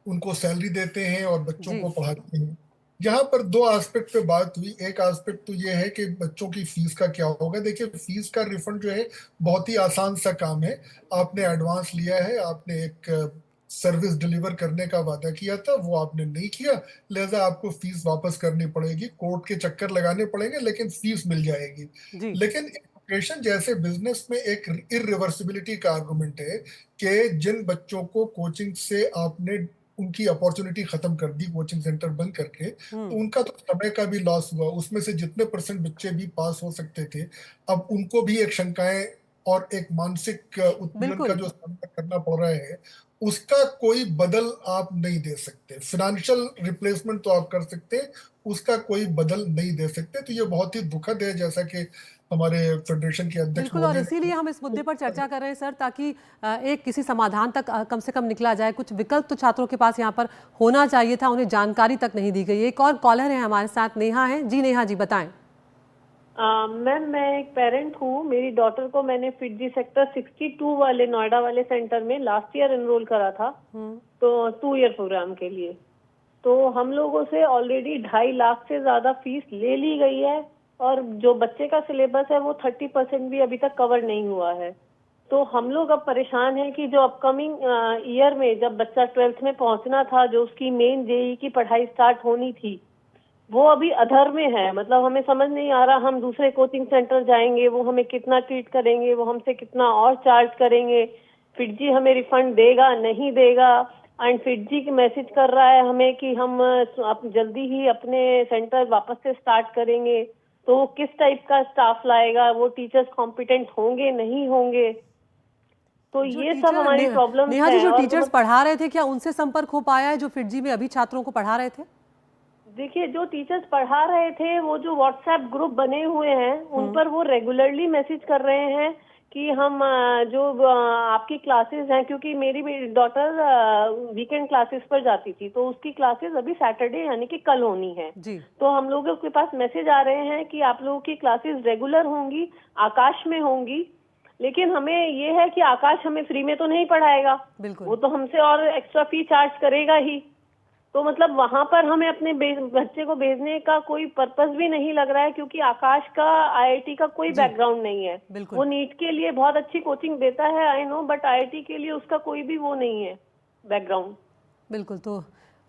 उनको सैलरी देते हैं और बच्चों को पढ़ाते हैं। यहाँ पर दो एस्पेक्ट पे बात हुई। एक एस्पेक्ट तो ये है कि बच्चों की फीस का क्या होगा। देखिए, फीस का रिफंड जो है बहुत ही आसान सा काम है। आपने एडवांस लिया है, आपने एक सर्विस डिलीवर करने का वादा किया था, वो आपने नहीं किया, लिहाजा आपको फीस वापस करनी पड़ेगी, कोर्ट के चक्कर लगाने पड़ेंगे, लेकिन फीस मिल जाएगी। लेकिन एजुकेशन जैसे बिजनेस में एक इरिवर्सिबिलिटी का आर्गुमेंट है कि जिन बच्चों को कोचिंग से आपने उनकी अपॉर्चुनिटी खत्म कर दी कोचिंग सेंटर बंद करके, तो उनका तो समय का भी लॉस हुआ। उसमें से जितने % बच्चे भी पास हो सकते थे, अब उनको भी एक शंकाएं और एक मानसिक उत्पीड़न का जो सामना करना पड़ रहा है, उसका कोई बदल आप नहीं दे सकते। फिनेंशियल रिप्लेसमेंट तो आप कर सकते हैं, उसका कोई बदल नहीं दे सकते। तो ये बहुत ही दुखद है, जैसा कि हमारे फेडरेशन के अध्यक्ष। बिल्कुल, और इसीलिए हम इस मुद्दे पर चर्चा कर रहे हैं सर, ताकि एक किसी समाधान तक कम से कम निकला जाए। कुछ विकल्प तो छात्रों के पास यहाँ पर होना चाहिए था, उन्हें जानकारी तक नहीं दी गई। एक और कॉलर है हमारे साथ, नेहा है। जी नेहा जी, बताएं। मैम, मैं एक पेरेंट हूँ। मेरी डॉटर को मैंने फिटजी सेक्टर 62 वाले नोएडा वाले सेंटर में लास्ट ईयर एनरोल करा था, तो 2 ईयर प्रोग्राम के लिए। तो हम लोगों से ऑलरेडी 2.5 लाख से ज्यादा फीस ले ली गई है और जो बच्चे का सिलेबस है वो 30% भी अभी तक कवर नहीं हुआ है। तो हम लोग अब परेशान हैं कि जो अपकमिंग ईयर में जब बच्चा 12th में पहुंचना था, जो उसकी मेन जेईई की पढ़ाई स्टार्ट होनी थी, वो अभी अधर में है। मतलब हमें समझ नहीं आ रहा, हम दूसरे कोचिंग सेंटर जाएंगे, वो हमें कितना ट्रीट करेंगे, वो हमसे कितना और चार्ज करेंगे, फिटजी हमें रिफंड देगा नहीं देगा। एंड फिटजी की मैसेज कर रहा है हमें कि हम जल्दी ही अपने सेंटर वापस से स्टार्ट करेंगे। तो किस टाइप का स्टाफ लाएगा, वो टीचर्स कॉम्पिटेंट होंगे नहीं होंगे, तो ये सब हमारी प्रॉब्लम नेहा जी, है। जो और टीचर्स पढ़ा रहे थे, क्या उनसे संपर्क हो पाया है जो फिटजी में अभी छात्रों को पढ़ा रहे थे? देखिए, जो टीचर्स पढ़ा रहे थे वो जो व्हाट्सएप ग्रुप बने हुए हैं उन पर वो रेगुलरली मैसेज कर रहे हैं कि हम जो आपकी क्लासेस हैं, क्योंकि मेरी डॉटर वीकेंड क्लासेस पर जाती थी, तो उसकी क्लासेस अभी सैटरडे यानी कि कल होनी है जी। तो हम लोगों के पास मैसेज आ रहे हैं कि आप लोगों की क्लासेस रेगुलर होंगी, आकाश में होंगी, लेकिन हमें ये है कि आकाश हमें फ्री में तो नहीं पढ़ाएगा, बिल्कुल, वो तो हमसे और एक्स्ट्रा फी चार्ज करेगा ही। तो मतलब वहां पर हमें अपने बच्चे को भेजने का कोई पर्पस भी नहीं लग रहा है, क्योंकि आकाश का आईआईटी का कोई बैकग्राउंड नहीं है। वो नीट के लिए बहुत अच्छी कोचिंग देता है, आई नो, बट आईआईटी के लिए उसका कोई भी वो नहीं है बैकग्राउंड। बिल्कुल। तो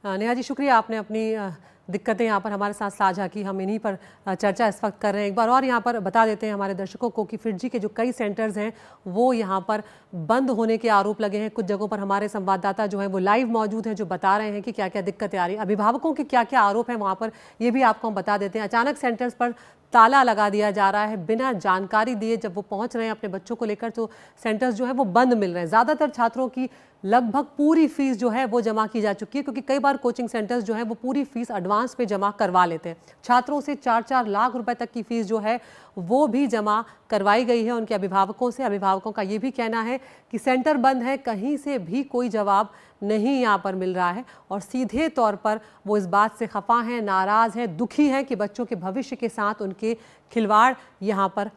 नेहा जी, शुक्रिया, आपने अपनी दिक्कतें यहाँ पर हमारे साथ साझा की। हम इन्हीं पर चर्चा इस वक्त कर रहे हैं। एक बार और यहाँ पर बता देते हैं हमारे दर्शकों को कि फिटजी के जो कई सेंटर्स हैं वो यहाँ पर बंद होने के आरोप लगे हैं। कुछ जगहों पर हमारे संवाददाता जो हैं वो लाइव मौजूद हैं, जो बता रहे हैं कि क्या क्या दिक्कतें आ रही हैं। अभिभावकों के क्या क्या आरोप हैं वहाँ पर, ये भी आपको हम बता देते हैं। अचानक सेंटर्स पर ताला लगा दिया जा रहा है बिना जानकारी दिए। जब वो पहुँच रहे हैं अपने बच्चों को लेकर तो सेंटर्स जो है वो बंद मिल रहे हैं। ज़्यादातर छात्रों की लगभग पूरी फीस जो है वो जमा की जा चुकी है, क्योंकि कई बार कोचिंग सेंटर्स जो है वो पूरी फीस एडवांस पे जमा करवा लेते हैं। छात्रों से 4-4 लाख रुपए तक की फीस जो है वो भी जमा करवाई गई है उनके अभिभावकों से। अभिभावकों का ये भी कहना है कि सेंटर बंद है, कहीं से भी कोई जवाब नहीं यहाँ पर मिल रहा है और सीधे तौर पर वो इस बात से खफा हैं, नाराज़ हैं, दुखी हैं कि बच्चों के भविष्य के साथ उनके खिलवाड़ यहाँ पर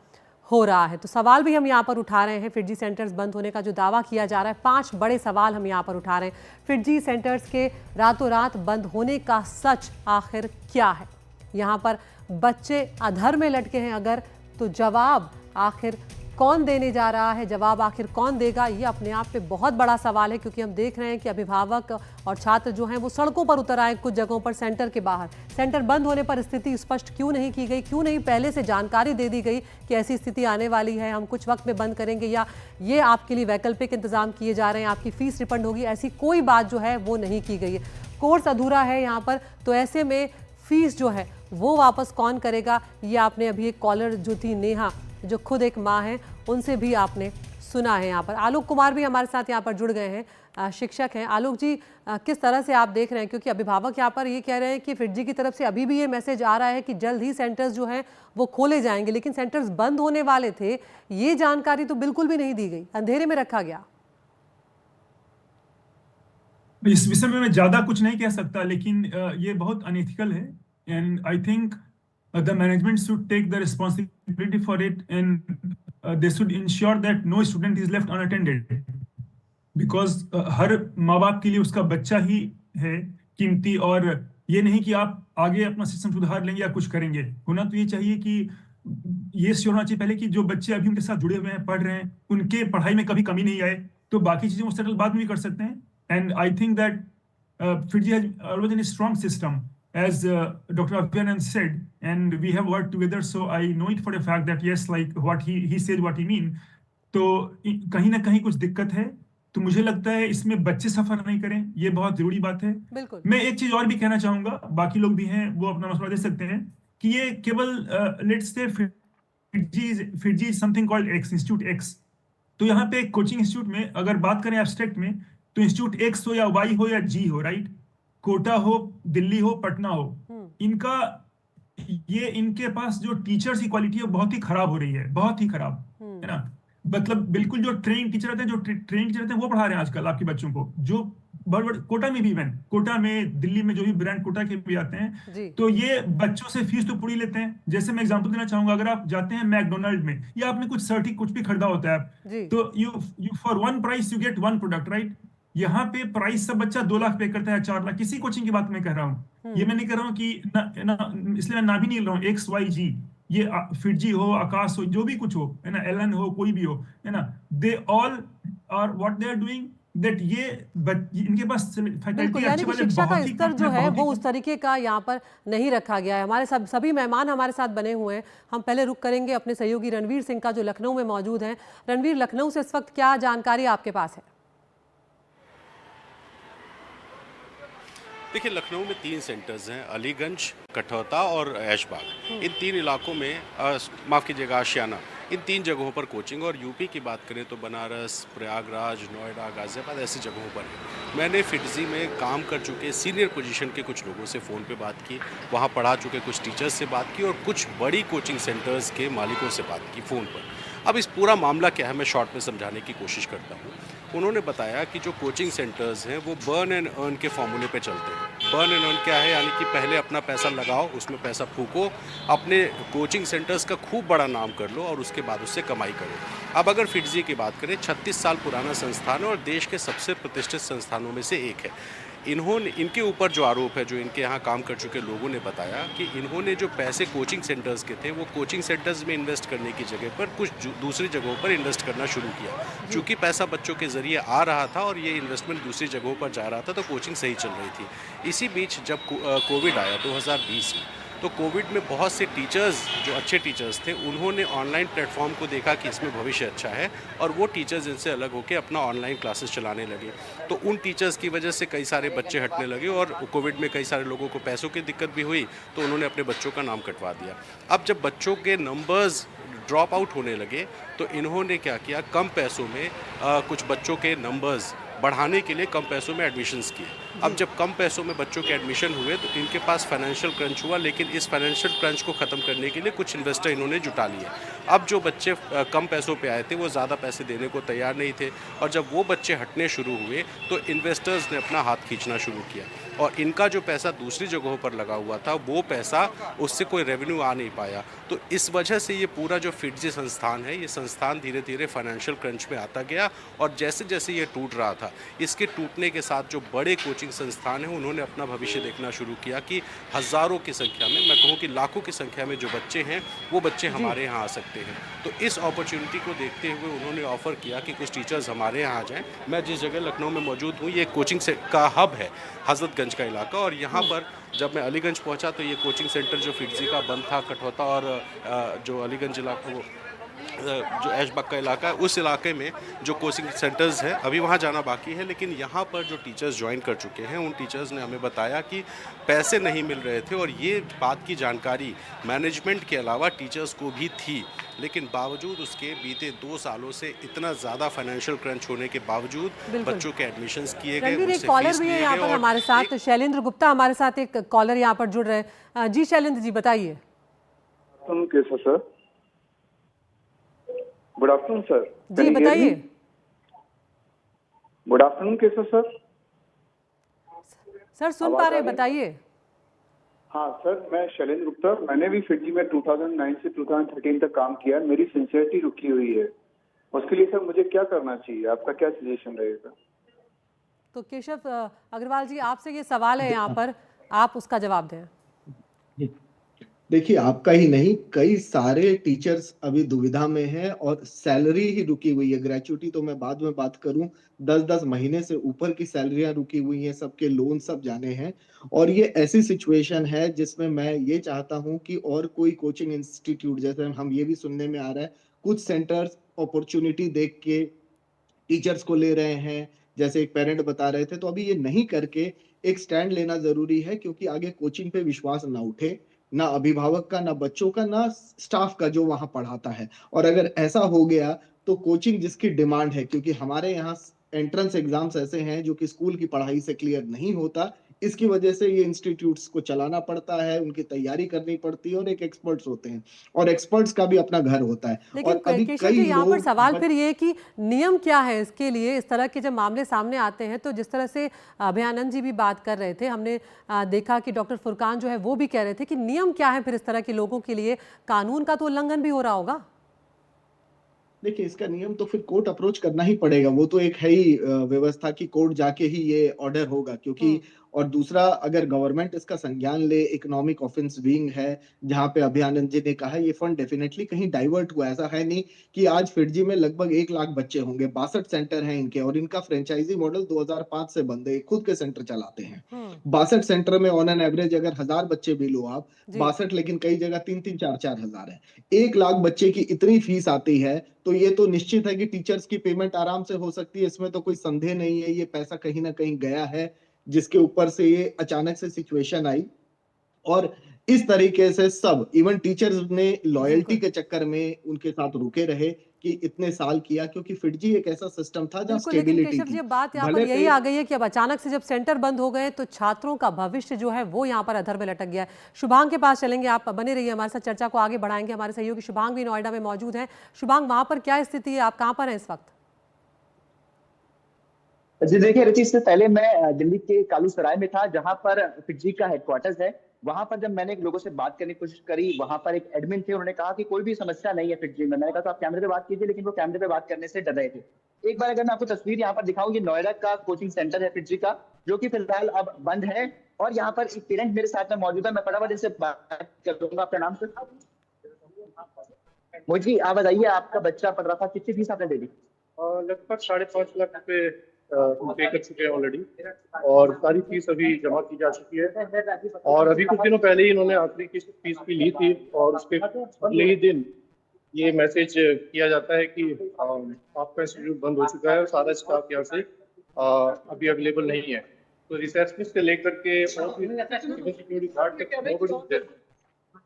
हो रहा है। तो सवाल भी हम यहाँ पर उठा रहे हैं। फिटजी सेंटर्स बंद होने का जो दावा किया जा रहा है, 5 बड़े सवाल हम यहाँ पर उठा रहे हैं। फिटजी सेंटर्स के रातों रात बंद होने का सच आखिर क्या है? यहाँ पर बच्चे अधर में लटके हैं अगर, तो जवाब आखिर कौन देने जा रहा है, जवाब आखिर कौन देगा, ये अपने आप पे बहुत बड़ा सवाल है। क्योंकि हम देख रहे हैं कि अभिभावक और छात्र जो हैं वो सड़कों पर उतर आए कुछ जगहों पर सेंटर के बाहर। सेंटर बंद होने पर स्थिति स्पष्ट क्यों नहीं की गई, क्यों नहीं पहले से जानकारी दे दी गई कि ऐसी स्थिति आने वाली है, हम कुछ वक्त में बंद करेंगे या ये आपके लिए वैकल्पिक इंतजाम किए जा रहे हैं, आपकी फीस रिफंड होगी, ऐसी कोई बात जो है वो नहीं की गई है। कोर्स अधूरा है यहाँ पर, तो ऐसे में फीस जो है वो वापस कौन करेगा? ये आपने अभी एक कॉलर जो थी नेहा, जो खुद एक माँ है, उनसे भी आपने सुना है। यहाँ पर आलोक कुमार भी हमारे साथ यहाँ पर जुड़ गए हैं, शिक्षक हैं। आलोक जी, किस तरह से आप देख रहे हैं, क्योंकि अभिभावक यहाँ पर ये कह रहे हैं कि फिटजी की तरफ से अभी भी ये मैसेज आ रहा है कि जल्द ही सेंटर्स जो हैं वो खोले जाएंगे, लेकिन सेंटर्स बंद होने वाले थे, ये जानकारी तो बिल्कुल भी नहीं दी गई, अंधेरे में रखा गया। इस विषय में मैं ज्यादा कुछ नहीं कह सकता, लेकिन ये बहुत अनएथिकल है and I think the management should take the responsibility for it and they should ensure that no student is left unattended because हर माँ बाप के लिए उसका बच्चा ही है कीमती, और ये नहीं कि आप आगे अपना सिस्टम सुधार लेंगे या कुछ करेंगे। होना तो ये चाहिए कि ये श्योर होना चाहिए पहले कि जो बच्चे अभी उनके साथ जुड़े हुए हैं, पढ़ रहे हैं, उनके पढ़ाई में कभी कमी नहीं आए, तो बाकी चीजें वो सेटल बाद में भी कर सकते हैं। And I think that FIITJEE has always an strong system as Dr. Abhyanand said, and we have worked together, so I know it for a fact that yes, like what he said, what he mean. तो कहीं ना कहीं कुछ दिक्कत है, तो मुझे लगता है इसमें बच्चे सफर नहीं करें, ये बहुत जरूरी बात है। बिल्कुल। मैं एक चीज और भी कहना चाहूंगा, बाकी लोग भी हैं वो अपना मसला दे सकते हैं, कि ये केवल let's say FIITJEE something called x, institute x. तो यहाँ पे कोचिंग इंस्टीट्यूट में अगर बात करें एब्स्ट्रैक्ट में, तो इंस्टीट्यूट एक्स हो या वाई हो या जी हो, राइट, कोटा हो, दिल्ली हो, पटना हो, इनके पास जो टीचर्स की क्वालिटी है बहुत ही खराब हो रही है, बहुत ही खराब, है ना। मतलब बिल्कुल जो ट्रेन टीचर रहते हैं, जो ट्रेन टीचर रहते हैं वो पढ़ा रहे हैं आजकल आपके बच्चों को, जो बड़े कोटा में भी, इवन कोटा में, दिल्ली में जो भी ब्रांड कोटा के भी आते हैं, तो ये बच्चों से फीस तो पूरी लेते हैं। जैसे मैं एग्जांपल देना चाहूंगा, अगर आप जाते हैं मैकडोनल्ड में या आपने कुछ सर्टी कुछ भी खरीदा होता है, तो you for one price you get one product, right. यहाँ पे प्राइस सब बच्चा 2 लाख पे करता है, 4 लाख, किसी कोचिंग की बात मैं कह रहा हूँ, ये मैं नहीं कह रहा हूँ कि इसलिए मैं ना भी नहीं ले रहा हूँ, एक्स वाई जी, ये फिटजी हो, आकाश हो, जो भी कुछ हो, है ना, एलन हो, कोई भी हो, है ना, they all are what they are doing that, ये इनके पास फैकल्टी अच्छे वाले शिक्षा का बहुत ही स्तर जो है वो उस तरीके का यहाँ पर नहीं रखा गया है। हमारे सभी मेहमान हमारे साथ बने हुए हैं। हम पहले रुक करेंगे अपने सहयोगी रणवीर सिंह का, जो लखनऊ में मौजूद हैं। रणवीर, लखनऊ से इस वक्त क्या जानकारी आपके पास है? देखिए, लखनऊ में 3 सेंटर्स हैं, अलीगंज, कठौता और ऐशबाग। इन 3 इलाकों में माफ़ कीजिएगा, आशियाना, इन 3 जगहों पर कोचिंग। और यूपी की बात करें तो बनारस, प्रयागराज, नोएडा, गाज़ियाबाद ऐसी जगहों पर है। मैंने फिटजी में काम कर चुके सीनियर पोजीशन के कुछ लोगों से फ़ोन पे बात की, वहाँ पढ़ा चुके कुछ टीचर्स से बात की और कुछ बड़ी कोचिंग सेंटर्स के मालिकों से बात की फ़ोन पर। अब इस पूरा मामला क्या है, मैं शॉर्ट में समझाने की कोशिश करता हूँ। उन्होंने बताया कि जो कोचिंग सेंटर्स हैं वो बर्न एंड अर्न के फॉर्मूले पे चलते हैं। बर्न एंड अर्न क्या है, यानी कि पहले अपना पैसा लगाओ, उसमें पैसा फूको, अपने कोचिंग सेंटर्स का खूब बड़ा नाम कर लो और उसके बाद उससे कमाई करो। अब अगर फिटजी की बात करें, 36 साल पुराना संस्थान है और देश के सबसे प्रतिष्ठित संस्थानों में से एक है। इनके ऊपर जो आरोप है, जो इनके यहाँ काम कर चुके लोगों ने बताया कि इन्होंने जो पैसे कोचिंग सेंटर्स के थे वो कोचिंग सेंटर्स में इन्वेस्ट करने की जगह पर कुछ दूसरी जगहों पर इन्वेस्ट करना शुरू किया। चूँकि पैसा बच्चों के ज़रिए आ रहा था और ये इन्वेस्टमेंट दूसरी जगहों पर जा रहा था, तो कोचिंग सही चल रही थी। इसी बीच जब कोविड आया 2020 में, तो कोविड में बहुत से टीचर्स, जो अच्छे टीचर्स थे, उन्होंने ऑनलाइन प्लेटफॉर्म को देखा कि इसमें भविष्य अच्छा है और वो टीचर्स इनसे अलग होकर अपना ऑनलाइन क्लासेस चलाने लगे। तो उन टीचर्स की वजह से कई सारे बच्चे हटने लगे और कोविड में कई सारे लोगों को पैसों की दिक्कत भी हुई, तो उन्होंने अपने बच्चों का नाम कटवा दिया। अब जब बच्चों के नंबर्स ड्रॉप आउट होने लगे तो इन्होंने क्या किया, कम पैसों में कुछ बच्चों के नंबर्स बढ़ाने के लिए कम पैसों में एडमिशन्स किए। अब जब कम पैसों में बच्चों के एडमिशन हुए तो इनके पास फाइनेंशियल क्रंच हुआ, लेकिन इस फाइनेंशियल क्रंच को ख़त्म करने के लिए कुछ इन्वेस्टर इन्होंने जुटा लिए। अब जो बच्चे कम पैसों पे आए थे वो ज़्यादा पैसे देने को तैयार नहीं थे और जब वो बच्चे हटने शुरू हुए तो इन्वेस्टर्स ने अपना हाथ खींचना शुरू किया और इनका जो पैसा दूसरी जगहों पर लगा हुआ था वो पैसा, उससे कोई रेवेन्यू आ नहीं पाया। तो इस वजह से ये पूरा जो फिटजी संस्थान है, ये संस्थान धीरे धीरे फाइनेंशियल क्रंच में आता गया और जैसे जैसे ये टूट रहा था, इसके टूटने के साथ जो बड़े कोचिंग संस्थान हैं उन्होंने अपना भविष्य देखना शुरू किया कि हज़ारों की संख्या में, मैं कहूँ कि लाखों की संख्या में जो बच्चे हैं वो बच्चे हमारे यहाँ आ सकते हैं। तो इस अपॉर्चुनिटी को देखते हुए उन्होंने ऑफ़र किया कि कुछ टीचर्स हमारे यहाँ आ जाएँ। मैं जिस जगह लखनऊ में मौजूद हूँ, ये कोचिंग से का हब है, हज़रतगंज का इलाका, और यहाँ पर जब मैं अलीगंज पहुँचा तो ये कोचिंग सेंटर जो फिटजी का बंद था, कठौता और जो अलीगंज इलाका, जो ऐशबाग का इलाका है, उस इलाके में जो कोचिंग सेंटर्स हैं अभी वहाँ जाना बाकी है। लेकिन यहाँ पर जो टीचर्स ज्वाइन कर चुके हैं उन टीचर्स ने हमें बताया कि पैसे नहीं मिल रहे थे और ये बात की जानकारी मैनेजमेंट के अलावा टीचर्स को भी थी, लेकिन बावजूद उसके बीते 2 सालों से इतना ज़्यादा फाइनेंशियल क्रंच होने के बावजूद बच्चों के एडमिशन्स किए गए। एक कॉलर भी है यहाँ पर हमारे साथ, शैलेंद्र गुप्ता हमारे साथ एक कॉलर यहाँ पर जुड़ रहे हैं। जी शैलेंद्र जी, बताइए। कैसा सर? Good afternoon sir. जी बताइए। गुड आफ्टरनून, कैसा सर? सर सुन पा रहे हैं, बताइए। हाँ सर, मैं शैलेंद्र गुप्ता, मैंने भी फिटजी में 2009 से 2013 तक काम किया। मेरी सिंसियरिटी रुकी हुई है, उसके लिए सर मुझे क्या करना चाहिए, आपका क्या सजेशन रहेगा? तो केशव अग्रवाल जी, आपसे ये सवाल है यहाँ पर, आप उसका जवाब दें। देखिए, आपका ही नहीं, कई सारे टीचर्स अभी दुविधा में हैं और सैलरी ही रुकी हुई है। ग्रेचुइटी तो मैं बाद में बात करूं, 10-10 महीने से ऊपर की सैलरियां रुकी हुई हैं, सबके लोन सब जाने हैं और ये ऐसी सिचुएशन है जिसमें मैं ये चाहता हूं कि और कोई कोचिंग इंस्टीट्यूट, जैसे हम ये भी सुनने में आ रहा है, कुछ सेंटर्स अपॉर्चुनिटी देख के टीचर्स को ले रहे हैं, जैसे एक पेरेंट बता रहे थे। तो अभी ये नहीं करके एक स्टैंड लेना जरूरी है, क्योंकि आगे कोचिंग पे विश्वास ना उठे, ना अभिभावक का, ना बच्चों का, ना स्टाफ का जो वहां पढ़ाता है। और अगर ऐसा हो गया तो कोचिंग जिसकी डिमांड है, क्योंकि हमारे यहाँ एंट्रेंस एग्जाम्स ऐसे हैं जो कि स्कूल की पढ़ाई से क्लियर नहीं होता, इसकी वजह से ये इंस्टीट्यूट्स को चलाना पड़ता है, उनकी तैयारी करनी पड़ती है और एक एक्सपर्ट्स होते हैं और एक्सपर्ट्स का भी अपना घर होता है। लेकिन और अभी केशव कई जी, यहाँ पर लोग सवाल फिर ये कि नियम क्या है इसके लिए? इस तरह के जब मामले सामने आते हैं तो जिस तरह से अभयानंद जी भी बात कर रहे थे, हमने देखा कि डॉक्टर फुरकान जो है वो भी कह रहे थे कि नियम क्या है फिर इस तरह के लोगों के लिए? कानून का तो उल्लंघन भी हो रहा होगा। देखिए, इसका नियम तो फिर कोर्ट अप्रोच करना ही पड़ेगा, वो तो एक है ही व्यवस्था की कोर्ट जाके ही ये ऑर्डर होगा, क्योंकि और दूसरा, अगर गवर्नमेंट इसका संज्ञान ले, इकोनॉमिक ऑफेंस विंग है जहां पे अभयानंद जी ने कहा ये फंड डेफिनेटली कहीं डाइवर्ट हुआ। ऐसा है नहीं कि आज फिटजी में लगभग 1 लाख बच्चे होंगे, 62 सेंटर हैं इनके और इनका फ्रेंचाइजी मॉडल 2005 से बंद है, खुद के सेंटर चलाते हैं। 62 सेंटर में ऑन एन एवरेज अगर 1000 बच्चे भी लो आप, 62 लेकिन कई जगह 3-3, 4-4 हजार है। 1 लाख बच्चे की इतनी फीस आती है तो ये तो निश्चित है कि टीचर्स की पेमेंट आराम से हो सकती है, इसमें तो कोई संदेह नहीं है। ये पैसा कहीं ना कहीं गया है, जिसके ऊपर से ये अचानक से सिचुएशन आई। और इस तरीके से सब इवन टीचर्स ने लॉयल्टी के चक्कर में उनके साथ रुके रहे कि इतने साल किया, क्योंकि फिटजी एक ऐसा सिस्टम था जहाँ बिल्कुल, लेकिन स्टेबिलिटी केशव जी थी। अब बात यहाँ पर भले यही से आ गई है कि अब अचानक से जब सेंटर बंद हो गए तो छात्रों का भविष्य जो है वो यहाँ पर अधर में लटक गया है। शुभांग के पास चलेंगे, आप बने रहिए हमारे साथ, चर्चा को आगे बढ़ाएंगे। हमारे सहयोगी शुभांग भी नोएडा में मौजूद है। शुभांग, वहां पर क्या स्थिति है, आप कहाँ पर हैं इस वक्त? जी देखिए रुचि, इससे पहले मैं दिल्ली के कालू सराय में था जहां पर फिटजी का हेडक्वार्टर्स है। वहां पर जब मैंने लोगों से बात करने की कोशिश करी, वहां पर एक एडमिन थे, उन्होंने कहा कि कोई भी समस्या नहीं है फिटजी में। मैंने कहा तो आप कैमरे पे बात कीजिए, लेकिन वो कैमरे पे बात करने से डर रहे थे। एक बार अगर मैं आपको तस्वीर यहाँ पर दिखाऊं, ये नोएडा का कोचिंग सेंटर है फिटजी का, जो कि फिलहाल अब बंद है। और यहाँ पर एक पेरेंट मेरे साथ में मौजूद है, मैं फटाफट इनसे बात करूंगा। आपका नाम सर? मोजी, आप बताइए, आपका बच्चा पढ़ रहा था, कितनी फीस आपने दे दी? लगभग 5.5 लाख रुपए पे कर चुके हैं ऑलरेडी, और सारी फीस अभी जमा की जा चुकी है। और अभी कुछ दिनों पहले ही इन्होंने आखिरी की फीस भी ली थी, और उसके अगले ही दिन ये मैसेज किया जाता है कि आपका इंस्टीट्यूट बंद हो चुका है और सारा स्टाफ यहाँ से अभी अवेलेबल नहीं है। तो रिसेप्शनिस्ट से लेकर के सिक्योरिटी गार्ड तक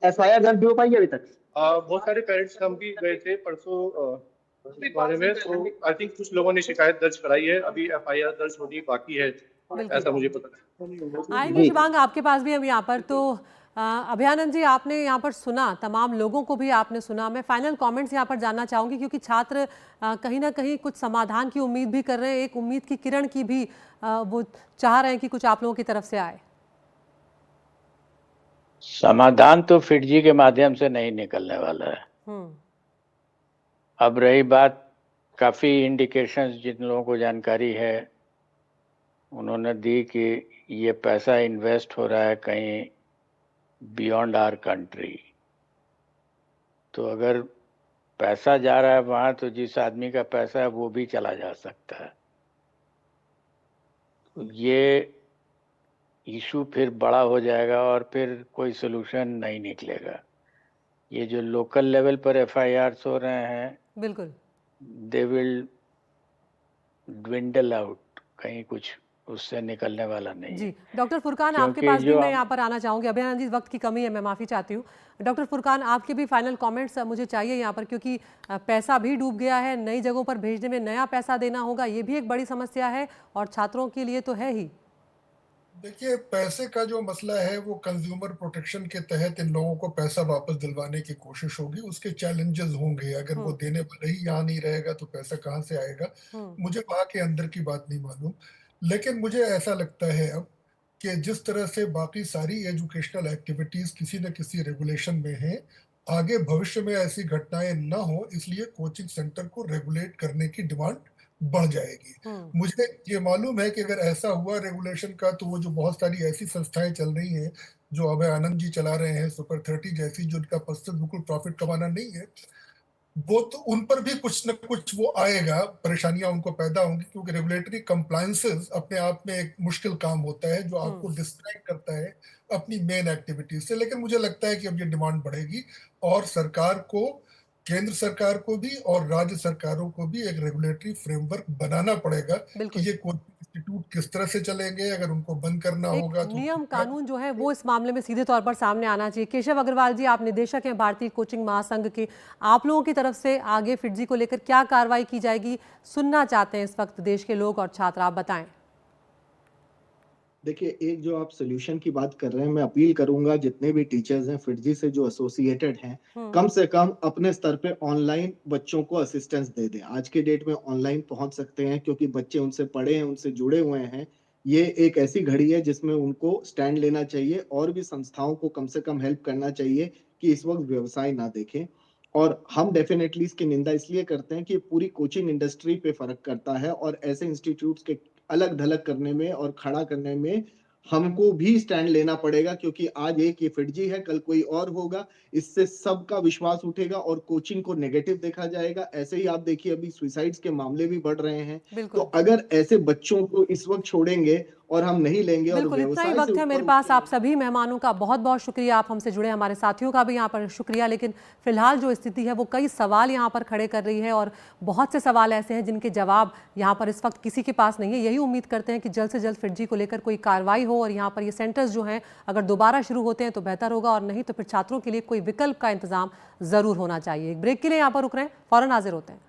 FIR दर्ज हो पाई अभी तक? बहुत सारे पेरेंट्स हम भी गए थे परसों इस बारे में, तो आई थिंक कुछ लोगों ने शिकायत दर्ज कराई है। अभी FIR दर्ज होनी बाकी है, ऐसा मुझे पता है। आएंगे शुभांग आपके पास भी हम यहाँ पर। तो अभयानंद जी, आपने यहाँ पर सुना, तमाम लोगों को भी आपने सुना। मैं फाइनल कमेंट्स यहाँ पर जानना चाहूंगी, क्योंकि छात्र कहीं ना कहीं कुछ समाधान की उम्मीद भी कर रहे हैं, एक उम्मीद की किरण की भी वो चाह रहे हैं कि कुछ आप लोगों की तरफ से आए। समाधान तो फिटजी के माध्यम से नहीं निकलने वाला है। अब रही बात, काफ़ी इंडिकेशंस जिन लोगों को जानकारी है उन्होंने दी कि ये पैसा इन्वेस्ट हो रहा है कहीं बियॉन्ड आवर कंट्री। तो अगर पैसा जा रहा है वहाँ, तो जिस आदमी का पैसा है वो भी चला जा सकता है। ये इशू फिर बड़ा हो जाएगा और फिर कोई सोल्यूशन नहीं निकलेगा। ये जो लोकल लेवल पर FIRs हो रहे हैं, बिल्कुल दे विल ड्विंडल आउट, कहीं कुछ उससे निकलने वाला नहीं। जी डॉक्टर फुरकान, आपके पास भी मैं यहाँ पर आना चाहूँगी। अभयानंद जी, वक्त की कमी है, मैं माफ़ी चाहती हूँ। डॉक्टर फुरकान, आपके भी फाइनल कमेंट्स मुझे चाहिए यहाँ पर, क्योंकि पैसा भी डूब गया है, नई जगहों पर भेजने में नया पैसा देना होगा, ये भी एक बड़ी समस्या है, और छात्रों के लिए तो है ही। देखिए, पैसे का जो मसला है वो कंज्यूमर प्रोटेक्शन के तहत इन लोगों को पैसा वापस दिलवाने की कोशिश होगी, उसके चैलेंजेस होंगे। अगर वो देने वाला ही यहाँ नहीं रहेगा तो पैसा कहाँ से आएगा, मुझे वहाँ के अंदर की बात नहीं मालूम। लेकिन मुझे ऐसा लगता है अब कि जिस तरह से बाकी सारी एजुकेशनल एक्टिविटीज किसी न किसी रेगुलेशन में है, आगे भविष्य में ऐसी घटनाएं ना हो, इसलिए कोचिंग सेंटर को रेगुलेट करने की डिमांड बढ़ जाएगी। मुझे ये मालूम है कि अगर ऐसा हुआ रेगुलेशन का, तो वो जो बहुत सारी ऐसी संस्थाएं चल रही हैं जो अभय आनंद जी चला रहे हैं, सुपर 30 जैसी, जो उनका पर्सनल बिल्कुल प्रॉफिट कमाना नहीं है, वो तो उन पर भी कुछ न कुछ वो आएगा, परेशानियां उनको पैदा होंगी, क्योंकि रेगुलेटरी कंप्लायंसेस अपने आप में एक मुश्किल काम होता है जो आपको डिस्ट्रैक्ट करता है अपनी मेन एक्टिविटीज से। लेकिन मुझे लगता है कि अब ये डिमांड बढ़ेगी और सरकार को, केंद्र सरकार को भी और राज्य सरकारों को भी एक रेगुलेटरी फ्रेमवर्क बनाना पड़ेगा कि ये कोचिंग इंस्टीट्यूट किस तरह से चलेंगे। अगर उनको बंद करना होगा तो नियम कानून जो है वो इस मामले में सीधे तौर पर सामने आना चाहिए। केशव अग्रवाल जी, आप निदेशक हैं भारतीय कोचिंग महासंघ के, आप लोगों की तरफ से आगे फिटजी को लेकर क्या कार्रवाई की जाएगी, सुनना चाहते हैं इस वक्त देश के लोग और छात्र, आप बताएं। देखिए, एक जो आप सोल्यूशन की बात कर रहे हैं, मैं अपील करूंगा जितने भी टीचर्स हैं फिटजी से जो एसोसिएटेड हैं, कम से कम अपने स्तर पे ऑनलाइन बच्चों को असिस्टेंस दे दें। आज के डेट में ऑनलाइन पहुंच सकते हैं क्योंकि बच्चे उनसे पढ़े हैं, उनसे जुड़े हुए हैं। ये एक ऐसी घड़ी है जिसमें उनको स्टैंड लेना चाहिए और भी संस्थाओं को कम से कम हेल्प करना चाहिए कि इस वक्त व्यवसाय ना देखें। और हम डेफिनेटली इसकी निंदा इसलिए करते हैं कि पूरी कोचिंग इंडस्ट्री पे फर्क करता है और ऐसे इंस्टीट्यूट्स के अलग थलग करने में और खड़ा करने में हमको भी स्टैंड लेना पड़ेगा, क्योंकि आज एक ये फिटजी है, कल कोई और होगा, इससे सबका विश्वास उठेगा और कोचिंग को नेगेटिव देखा जाएगा। ऐसे ही आप देखिए अभी सुसाइड्स के मामले भी बढ़ रहे हैं। तो अगर ऐसे बच्चों को इस वक्त छोड़ेंगे और हम नहीं लेंगे और बिल्कुल, इतना ही व्यवसाय से वक्त है मेरे ऊपर पास। आप सभी मेहमानों का बहुत बहुत शुक्रिया, आप हमसे जुड़े, हमारे साथियों का भी यहाँ पर शुक्रिया। लेकिन फिलहाल जो स्थिति है वो कई सवाल यहाँ पर खड़े कर रही है और बहुत से सवाल ऐसे हैं जिनके जवाब यहाँ पर इस वक्त किसी के पास नहीं है। यही उम्मीद करते हैं कि जल्द से जल्द फिटजी को लेकर कोई कार्रवाई हो और यहाँ पर ये सेंटर्स जो हैं अगर दोबारा शुरू होते हैं तो बेहतर होगा, और नहीं तो फिर छात्रों के लिए कोई विकल्प का इंतजाम जरूर होना चाहिए। एक ब्रेक के लिए यहाँ पर रुक रहे हैं, फौरन हाजिर होते हैं।